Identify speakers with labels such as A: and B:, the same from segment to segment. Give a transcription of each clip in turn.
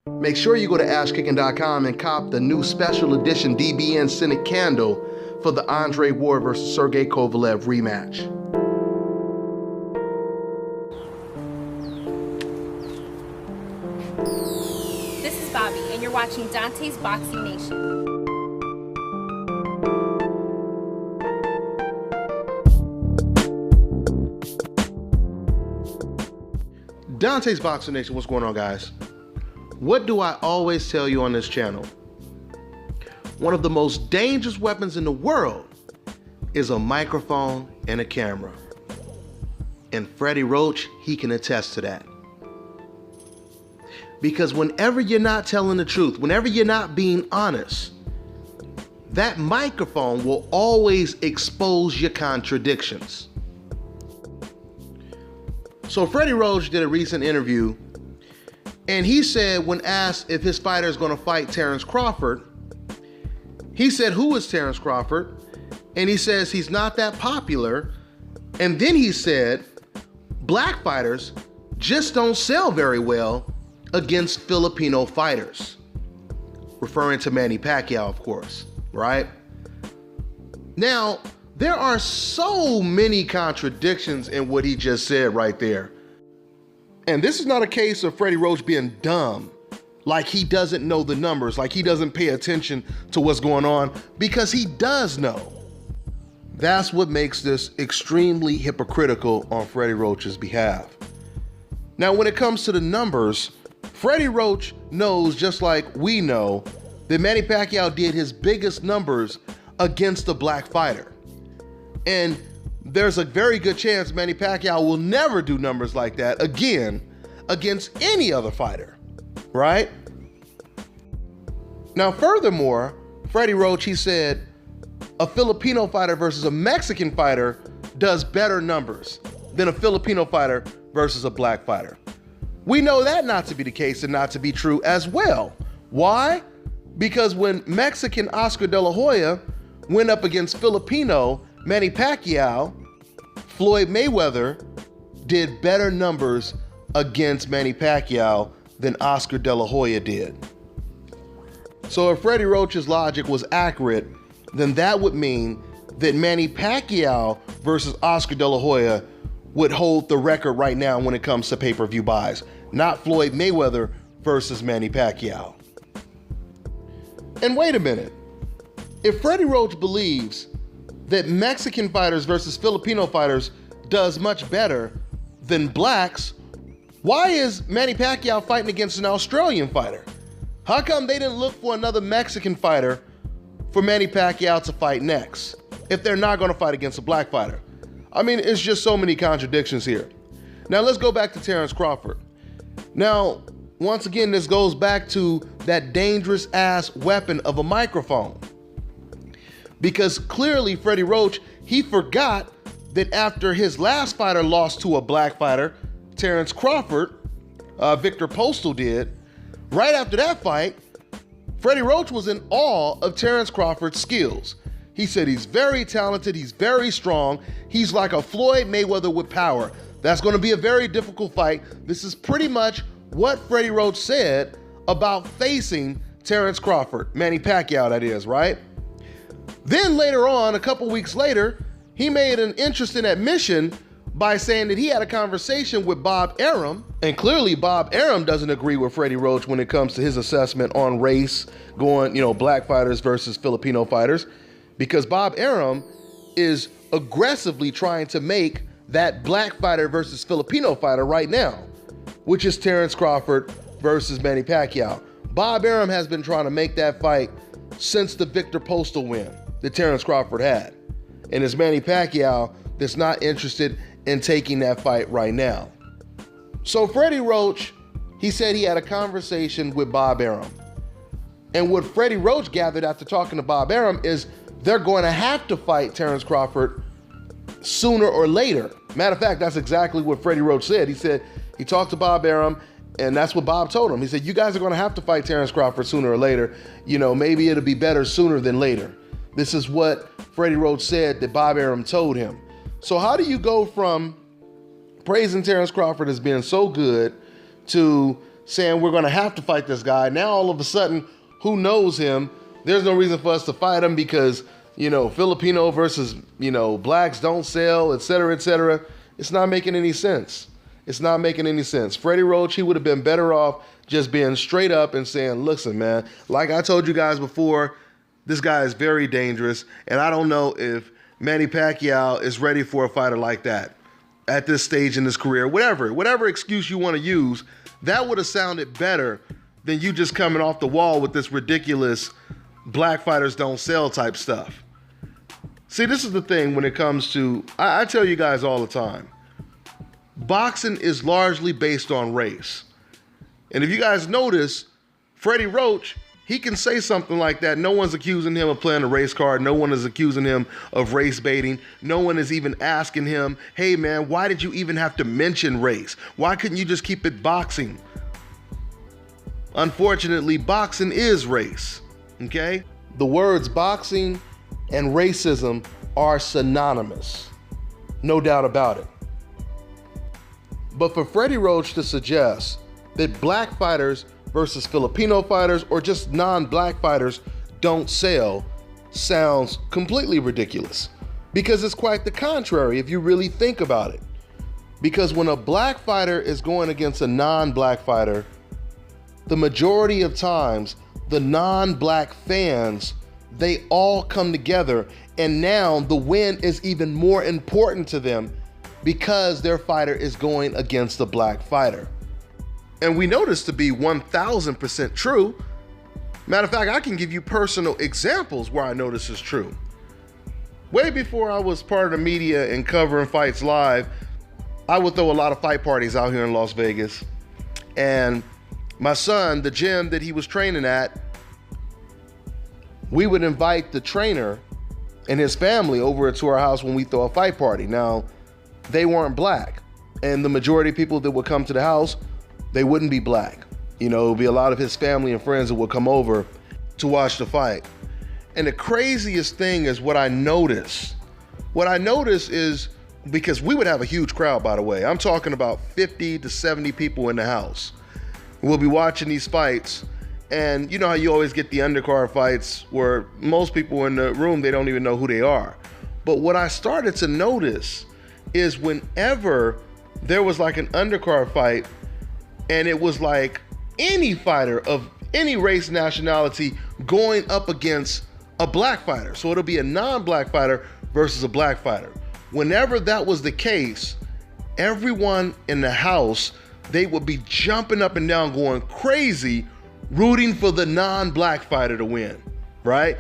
A: Make sure you go to ashkicking.com and cop the new special edition DBN Senate candle for the Andre Ward versus Sergey Kovalev rematch.
B: This is Bobby, and you're watching Dante's Boxing Nation.
A: Dante's Boxing Nation, what's going on, guys? What do I always tell you on this channel? One of the most dangerous weapons in the world is a microphone and a camera. And Freddie Roach, he can attest to that. Because whenever you're not telling the truth, whenever you're not being honest, that microphone will always expose your contradictions. So Freddie Roach did a recent interview, and he said when asked if his fighter is going to fight Terence Crawford, he said, "Who is Terence Crawford?" And he says he's not that popular. And then he said, black fighters just don't sell very well against Filipino fighters. Referring to Manny Pacquiao, of course, right? Now, there are so many contradictions in what he just said right there. And this is not a case of Freddie Roach being dumb, like he doesn't know the numbers, like he doesn't pay attention to what's going on, because he does know. That's what makes this extremely hypocritical on Freddie Roach's behalf. Now, when it comes to the numbers, Freddie Roach knows, just like we know, that Manny Pacquiao did his biggest numbers against a black fighter. And there's a very good chance Manny Pacquiao will never do numbers like that again against any other fighter, right? Now, furthermore, Freddie Roach, he said a Filipino fighter versus a Mexican fighter does better numbers than a Filipino fighter versus a black fighter. We know that not to be the case and not to be true as well. Why? Because when Mexican Oscar De La Hoya went up against Filipino Manny Pacquiao, Floyd Mayweather did better numbers against Manny Pacquiao than Oscar De La Hoya did. So if Freddie Roach's logic was accurate, then that would mean that Manny Pacquiao versus Oscar De La Hoya would hold the record right now when it comes to pay-per-view buys, not Floyd Mayweather versus Manny Pacquiao. And wait a minute, if Freddie Roach believes that Mexican fighters versus Filipino fighters does much better than blacks, why is Manny Pacquiao fighting against an Australian fighter? How come they didn't look for another Mexican fighter for Manny Pacquiao to fight next if they're not going to fight against a black fighter? I mean, it's just so many contradictions here. Now let's go back to Terence Crawford. Now, once again, this goes back to that dangerous ass weapon of a microphone. Because clearly Freddie Roach, he forgot that after his last fighter lost to a black fighter, Terence Crawford, Victor Postal did, right after that fight, Freddie Roach was in awe of Terence Crawford's skills. He said he's very talented, he's very strong, he's like a Floyd Mayweather with power. That's going to be a very difficult fight. This is pretty much what Freddie Roach said about facing Terence Crawford, Manny Pacquiao that is, right? Then later on, a couple weeks later, he made an interesting admission by saying that he had a conversation with Bob Arum, and clearly Bob Arum doesn't agree with Freddie Roach when it comes to his assessment on race, going, black fighters versus Filipino fighters, because Bob Arum is aggressively trying to make that black fighter versus Filipino fighter right now, which is Terence Crawford versus Manny Pacquiao. Bob Arum has been trying to make that fight since the Victor Postal win that Terence Crawford had. And it's Manny Pacquiao that's not interested in taking that fight right now. So Freddie Roach, he said he had a conversation with Bob Arum. And what Freddie Roach gathered after talking to Bob Arum is they're going to have to fight Terence Crawford sooner or later. Matter of fact, that's exactly what Freddie Roach said. He said he talked to Bob Arum, and that's what Bob told him. He said, you guys are going to have to fight Terence Crawford sooner or later. Maybe it'll be better sooner than later. This is what Freddie Roach said that Bob Arum told him. So how do you go from praising Terence Crawford as being so good to saying we're going to have to fight this guy. Now, all of a sudden, who knows him? There's no reason for us to fight him because, Filipino versus, blacks don't sell, et cetera, et cetera. It's not making any sense. It's not making any sense. Freddie Roach, he would have been better off just being straight up and saying, listen, man, like I told you guys before, this guy is very dangerous, and I don't know if Manny Pacquiao is ready for a fighter like that at this stage in his career. Whatever excuse you want to use, that would have sounded better than you just coming off the wall with this ridiculous black fighters don't sell type stuff. See, this is the thing when it comes to, I tell you guys all the time, boxing is largely based on race. And if you guys notice, Freddie Roach, he can say something like that. No one's accusing him of playing a race card. No one is accusing him of race baiting. No one is even asking him, hey man, why did you even have to mention race? Why couldn't you just keep it boxing? Unfortunately, boxing is race, okay? The words boxing and racism are synonymous. No doubt about it. But for Freddie Roach to suggest that black fighters versus Filipino fighters or just non-black fighters don't sell sounds completely ridiculous, because it's quite the contrary if you really think about it. Because when a black fighter is going against a non-black fighter, the majority of times the non-black fans, they all come together, and now the win is even more important to them because their fighter is going against a black fighter. And we know this to be 1000% true. Matter of fact, I can give you personal examples where I know this is true. Way before I was part of the media and covering fights live, I would throw a lot of fight parties out here in Las Vegas. And my son, the gym that he was training at, we would invite the trainer and his family over to our house when we throw a fight party. Now, they weren't black, and the majority of people that would come to the house, they wouldn't be black. It would be a lot of his family and friends that would come over to watch the fight. And the craziest thing is what I noticed. What I noticed is, because we would have a huge crowd, by the way. I'm talking about 50 to 70 people in the house. We'll be watching these fights, and you know how you always get the undercard fights where most people in the room, they don't even know who they are. But what I started to notice is whenever there was like an undercard fight, and it was like any fighter of any race, nationality going up against a black fighter. So it'll be a non-black fighter versus a black fighter. Whenever that was the case, everyone in the house, they would be jumping up and down, going crazy, rooting for the non-black fighter to win, right?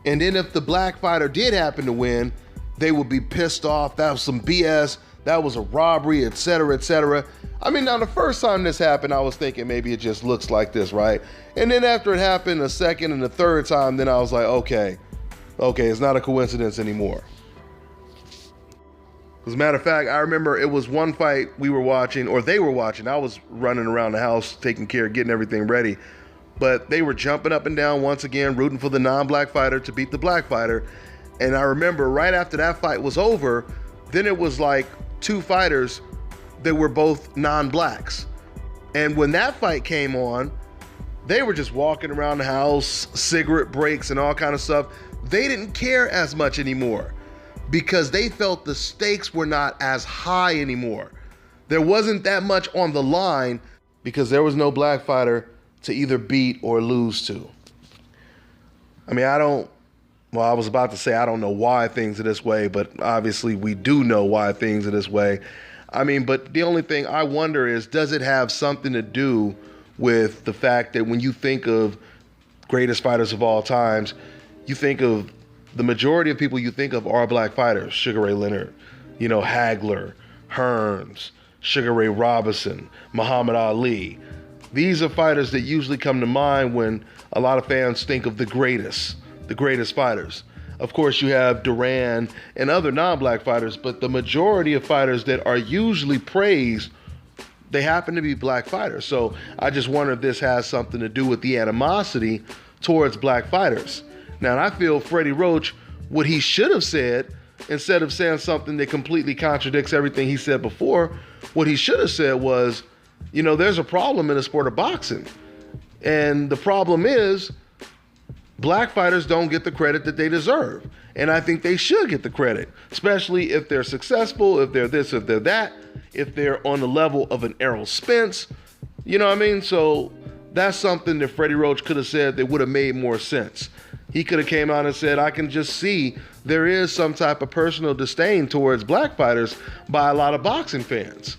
A: And then if the black fighter did happen to win, they would be pissed off. That was some BS. That was a robbery, et cetera, et cetera. I mean, now the first time this happened, I was thinking maybe it just looks like this, right? And then after it happened a second and the third time, then I was like, okay, it's not a coincidence anymore. As a matter of fact, I remember it was one fight we were watching, or they were watching. I was running around the house, taking care, getting everything ready. But they were jumping up and down once again, rooting for the non-black fighter to beat the black fighter. And I remember right after that fight was over, then it was like two fighters that were both non-blacks. And when that fight came on, they were just walking around the house, cigarette breaks and all kind of stuff. They didn't care as much anymore because they felt the stakes were not as high anymore. There wasn't that much on the line because there was no black fighter to either beat or lose to. I mean, I was about to say I don't know why things are this way, but obviously we do know why things are this way. I mean, but the only thing I wonder is, does it have something to do with the fact that when you think of greatest fighters of all times, you think of the majority of people you think of are black fighters. Sugar Ray Leonard, Hagler, Hearns, Sugar Ray Robinson, Muhammad Ali. These are fighters that usually come to mind when a lot of fans think of the greatest fighters. Of course, you have Duran and other non-black fighters, but the majority of fighters that are usually praised, they happen to be black fighters. So I just wonder if this has something to do with the animosity towards black fighters. Now, I feel Freddie Roach, what he should have said, instead of saying something that completely contradicts everything he said before, what he should have said was, You know, there's a problem in the sport of boxing. And the problem is black fighters don't get the credit that they deserve. And I think they should get the credit, especially if they're successful, if they're this, if they're that, if they're on the level of an Errol Spence. You know what I mean? So that's something that Freddie Roach could have said that would have made more sense. He could have came out and said, I can just see there is some type of personal disdain towards black fighters by a lot of boxing fans.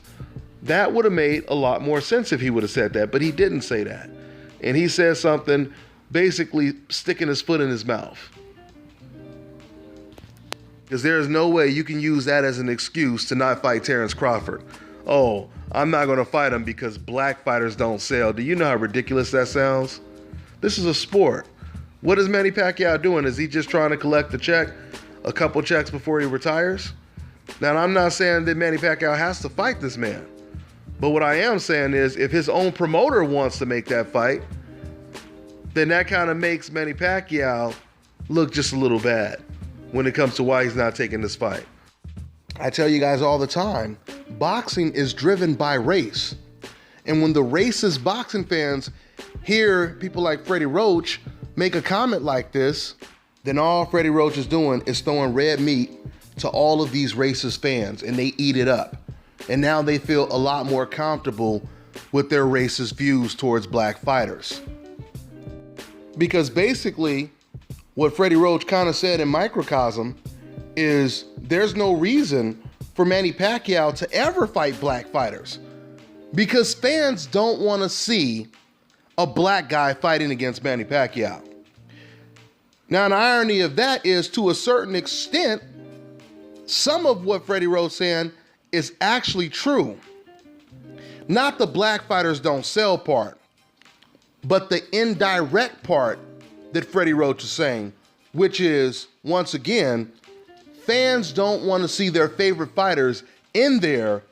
A: That would have made a lot more sense if he would have said that, but he didn't say that. And he said something basically sticking his foot in his mouth. Because there is no way you can use that as an excuse to not fight Terence Crawford. Oh, I'm not going to fight him because black fighters don't sell. Do you know how ridiculous that sounds? This is a sport. What is Manny Pacquiao doing? Is he just trying to collect a couple checks before he retires? Now, I'm not saying that Manny Pacquiao has to fight this man. But what I am saying is if his own promoter wants to make that fight, then that kind of makes Manny Pacquiao look just a little bad when it comes to why he's not taking this fight. I tell you guys all the time, boxing is driven by race. And when the racist boxing fans hear people like Freddie Roach make a comment like this, then all Freddie Roach is doing is throwing red meat to all of these racist fans, and they eat it up. And now they feel a lot more comfortable with their racist views towards black fighters. Because basically, what Freddie Roach kind of said in microcosm is there's no reason for Manny Pacquiao to ever fight black fighters. Because fans don't want to see a black guy fighting against Manny Pacquiao. Now, an irony of that is, to a certain extent, some of what Freddie Roach saying is actually true. Not the black fighters don't sell part, but the indirect part that Freddie Roach is saying, which is, once again, fans don't want to see their favorite fighters in there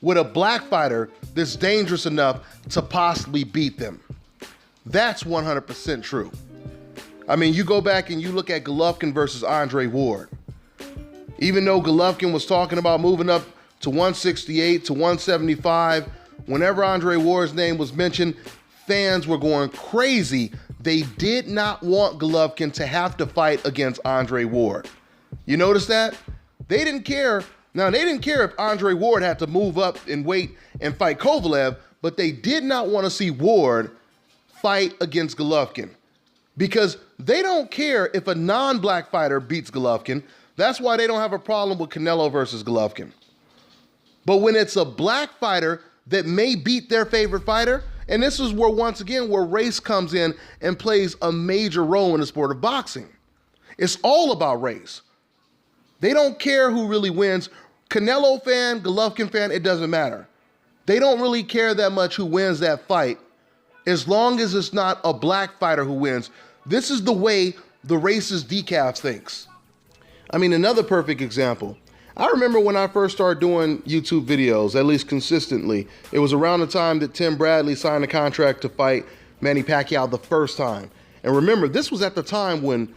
A: with a black fighter that's dangerous enough to possibly beat them. That's 100% true. I mean, you go back and you look at Golovkin versus Andre Ward. Even though Golovkin was talking about moving up to 168 to 175, whenever Andre Ward's name was mentioned, fans were going crazy. They did not want Golovkin to have to fight against Andre Ward. You notice that? They didn't care. Now, they didn't care if Andre Ward had to move up and wait and fight Kovalev, but they did not want to see Ward fight against Golovkin because they don't care if a non-black fighter beats Golovkin. That's why they don't have a problem with Canelo versus Golovkin. But when it's a black fighter that may beat their favorite fighter, and this is where, once again, where race comes in and plays a major role in the sport of boxing. It's all about race. They don't care who really wins. Canelo fan, Golovkin fan, it doesn't matter. They don't really care that much who wins that fight as long as it's not a black fighter who wins. This is the way the racist decaf thinks. I mean, another perfect example. I remember when I first started doing YouTube videos, at least consistently, it was around the time that Tim Bradley signed a contract to fight Manny Pacquiao the first time. And remember, this was at the time when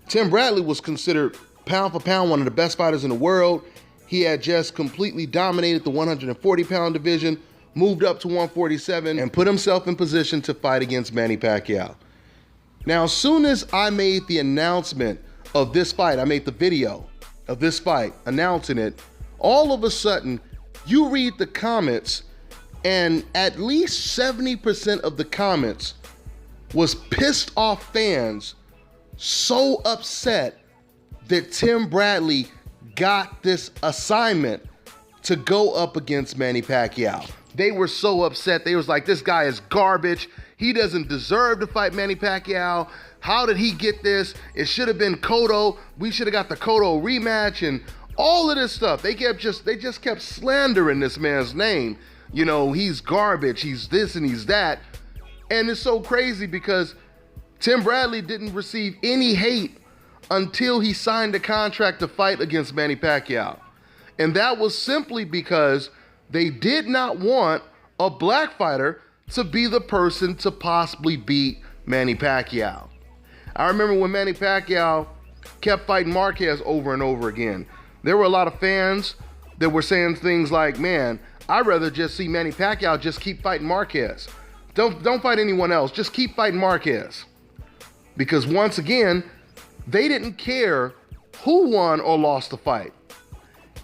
A: Tim Bradley was considered pound for pound one of the best fighters in the world. He had just completely dominated the 140-pound division, moved up to 147, and put himself in position to fight against Manny Pacquiao. Now, as soon as I made the announcement of this fight, I made the video of this fight, announcing it, all of a sudden, you read the comments, and at least 70% of the comments was pissed off fans so upset that Tim Bradley got this assignment to go up against Manny Pacquiao. They were so upset. They was like, this guy is garbage. He doesn't deserve to fight Manny Pacquiao. How did he get this? It should have been Cotto. We should have got the Cotto rematch and all of this stuff. They just kept slandering this man's name. You know, he's garbage. He's this and he's that. And it's so crazy because Tim Bradley didn't receive any hate until he signed a contract to fight against Manny Pacquiao. And that was simply because they did not want a black fighter to be the person to possibly beat Manny Pacquiao. I remember when Manny Pacquiao kept fighting Marquez over and over again. There were a lot of fans that were saying things like, man, I'd rather just see Manny Pacquiao just keep fighting Marquez. Don't fight anyone else. Just keep fighting Marquez. Because once again, they didn't care who won or lost the fight,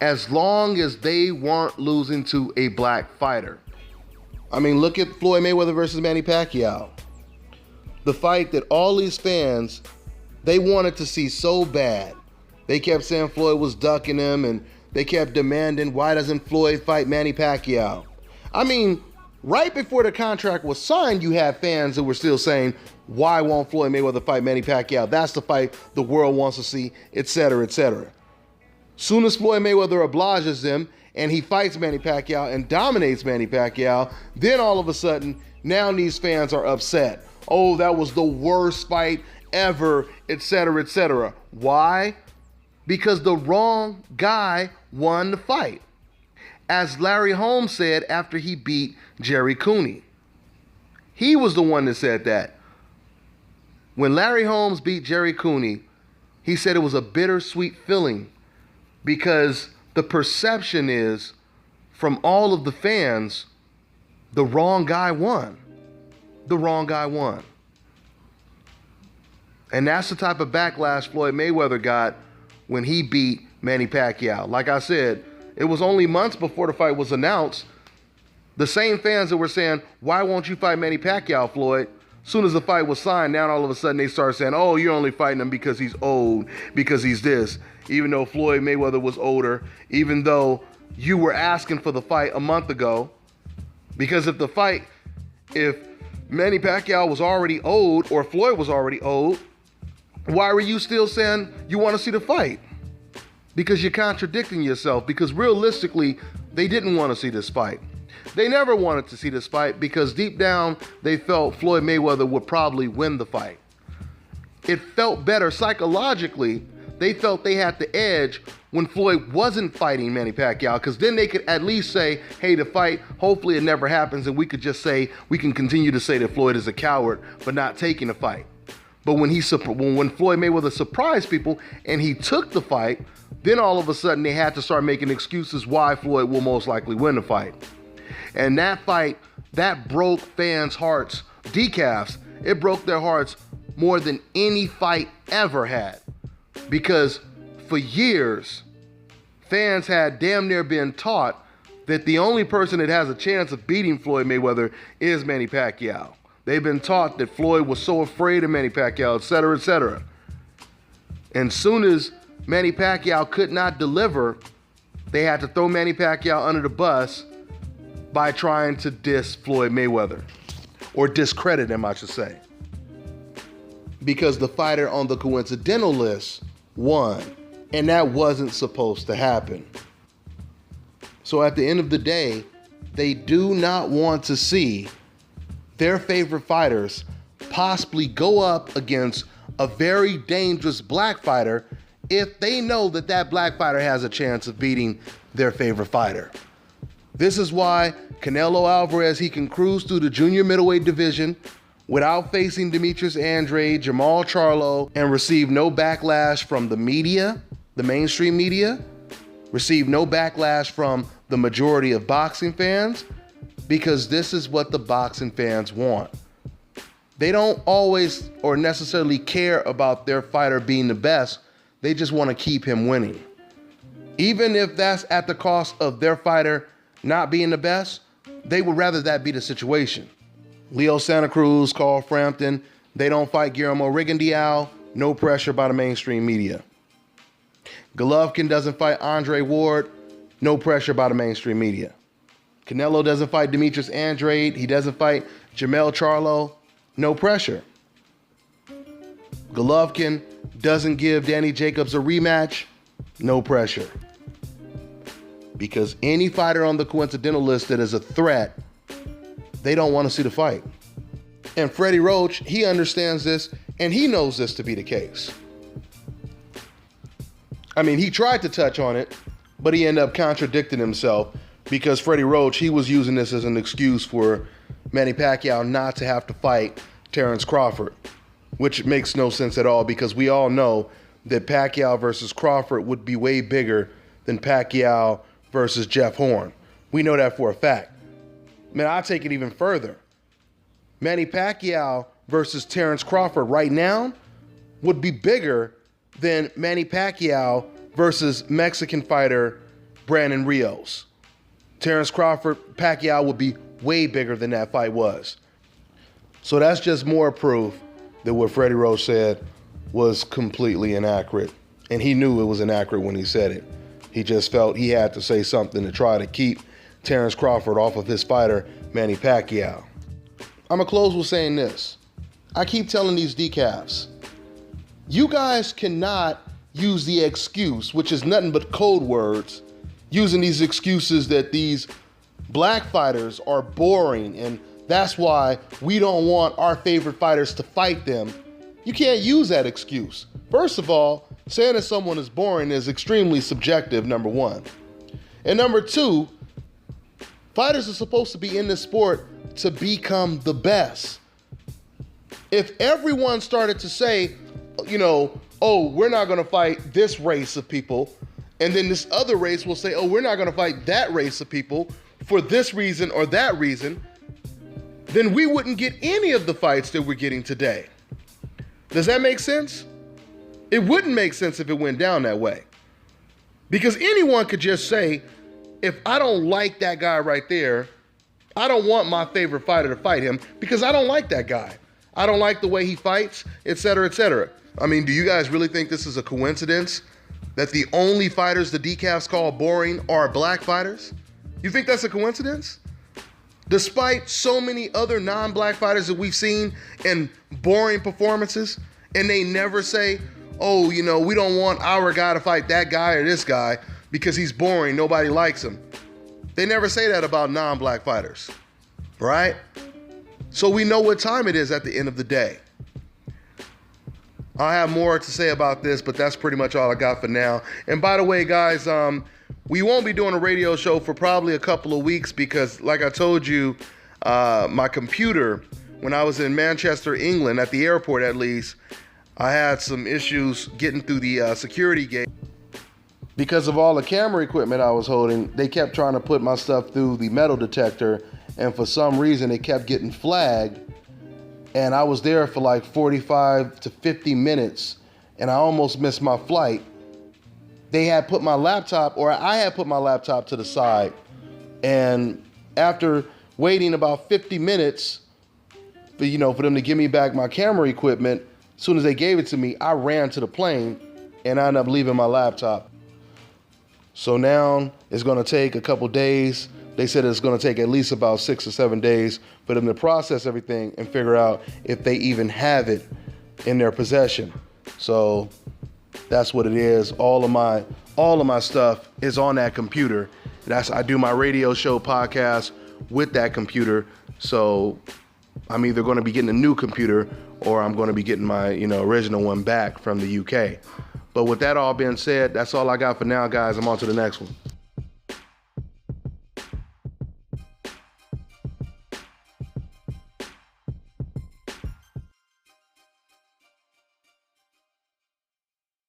A: as long as they weren't losing to a black fighter. I mean, look at Floyd Mayweather versus Manny Pacquiao. The fight that all these fans, they wanted to see so bad. They kept saying Floyd was ducking him, and they kept demanding, why doesn't Floyd fight Manny Pacquiao? I mean, right before the contract was signed, you had fans that were still saying, why won't Floyd Mayweather fight Manny Pacquiao? That's the fight the world wants to see, etc., etc. Soon as Floyd Mayweather obliges them and he fights Manny Pacquiao and dominates Manny Pacquiao, then all of a sudden, now these fans are upset. Oh, that was the worst fight ever, etc., etc. Why? Because the wrong guy won the fight. As Larry Holmes said after he beat Jerry Cooney. He was the one that said that. When Larry Holmes beat Jerry Cooney, he said it was a bittersweet feeling because the perception is, from all of the fans, the wrong guy won. The wrong guy won. And that's the type of backlash Floyd Mayweather got when he beat Manny Pacquiao. Like I said, it was only months before the fight was announced. The same fans that were saying, why won't you fight Manny Pacquiao, Floyd? As soon as the fight was signed, now all of a sudden they start saying, oh, you're only fighting him because he's old, because he's this. Even though Floyd Mayweather was older, even though you were asking for the fight a month ago. Because if Manny Pacquiao was already old or Floyd was already old, why were you still saying you want to see the fight? Because you're contradicting yourself. Because realistically, they didn't want to see this fight. They never wanted to see this fight because deep down, they felt Floyd Mayweather would probably win the fight. It felt better psychologically. They felt they had the edge when Floyd wasn't fighting Manny Pacquiao, because then they could at least say, hey, the fight, hopefully it never happens, and we could just say, we can continue to say that Floyd is a coward for not taking the fight. But when Floyd Mayweather surprised people and he took the fight, then all of a sudden they had to start making excuses why Floyd will most likely win the fight. And that fight, that broke fans' hearts, decafs. It broke their hearts more than any fight ever had. Because for years, fans had damn near been taught that the only person that has a chance of beating Floyd Mayweather is Manny Pacquiao. They've been taught that Floyd was so afraid of Manny Pacquiao, etc., etc. And soon as Manny Pacquiao could not deliver, they had to throw Manny Pacquiao under the bus by trying to diss Floyd Mayweather. Or discredit him, I should say. Because the fighter on the coincidental list won. And that wasn't supposed to happen. So at the end of the day, they do not want to see their favorite fighters possibly go up against a very dangerous black fighter if they know that that black fighter has a chance of beating their favorite fighter. This is why Canelo Alvarez, he can cruise through the junior middleweight division without facing Demetrius Andrade, Jamal Charlo, and receive no backlash from the media, the mainstream media, receive no backlash from the majority of boxing fans, because this is what the boxing fans want. They don't always or necessarily care about their fighter being the best. They just want to keep him winning. Even if that's at the cost of their fighter not being the best, they would rather that be the situation. Leo Santa Cruz, Carl Frampton, they don't fight Guillermo Rigondeaux, no pressure by the mainstream media. Golovkin doesn't fight Andre Ward, no pressure by the mainstream media. Canelo doesn't fight Demetrius Andrade, he doesn't fight Jamel Charlo, no pressure. Golovkin doesn't give Danny Jacobs a rematch, no pressure. Because any fighter on the coincidental list that is a threat, they don't want to see the fight. And Freddie Roach, he understands this, and he knows this to be the case. I mean, he tried to touch on it, but he ended up contradicting himself because Freddie Roach, he was using this as an excuse for Manny Pacquiao not to have to fight Terence Crawford, which makes no sense at all because we all know that Pacquiao versus Crawford would be way bigger than Pacquiao versus Jeff Horn. We know that for a fact. Man, I'll take it even further. Manny Pacquiao versus Terence Crawford right now would be bigger than Manny Pacquiao versus Mexican fighter Brandon Rios. Terence Crawford, Pacquiao would be way bigger than that fight was. So that's just more proof that what Freddie Roach said was completely inaccurate. And he knew it was inaccurate when he said it. He just felt he had to say something to try to keep Terence Crawford off of his fighter, Manny Pacquiao. I'm gonna close with saying this. I keep telling these decafs, you guys cannot use the excuse, which is nothing but code words, using these excuses that these black fighters are boring and that's why we don't want our favorite fighters to fight them. You can't use that excuse. First of all, saying that someone is boring is extremely subjective, number one. And number two, fighters are supposed to be in this sport to become the best. If everyone started to say, oh, we're not gonna fight this race of people, and then this other race will say, oh, we're not gonna fight that race of people for this reason or that reason, then we wouldn't get any of the fights that we're getting today. Does that make sense? It wouldn't make sense if it went down that way. Because anyone could just say, if I don't like that guy right there, I don't want my favorite fighter to fight him because I don't like that guy. I don't like the way he fights, et cetera, et cetera. I mean, do you guys really think this is a coincidence that the only fighters the decafs call boring are black fighters? You think that's a coincidence? Despite so many other non-black fighters that we've seen in boring performances, and they never say, oh, we don't want our guy to fight that guy or this guy because he's boring, nobody likes him. They never say that about non-black fighters, right? So we know what time it is at the end of the day. I have more to say about this, but that's pretty much all I got for now. And by the way, guys, we won't be doing a radio show for probably a couple of weeks because, like I told you, my computer, when I was in Manchester, England, at the airport at least, I had some issues getting through the security gate. Because of all the camera equipment I was holding, they kept trying to put my stuff through the metal detector, and for some reason it kept getting flagged, and I was there for like 45 to 50 minutes, and I almost missed my flight. They had put my laptop, or I had put my laptop to the side, and after waiting about 50 minutes for them to give me back my camera equipment, as soon as they gave it to me, I ran to the plane, and I ended up leaving my laptop. So now it's gonna take a couple days. They said it's gonna take at least about 6 or 7 days for them to process everything and figure out if they even have it in their possession. So that's what it is. All of my stuff is on that computer. I do my radio show podcast with that computer. So I'm either gonna be getting a new computer or I'm gonna be getting my original one back from the UK. But with that all being said, that's all I got for now, guys. I'm on to the next one.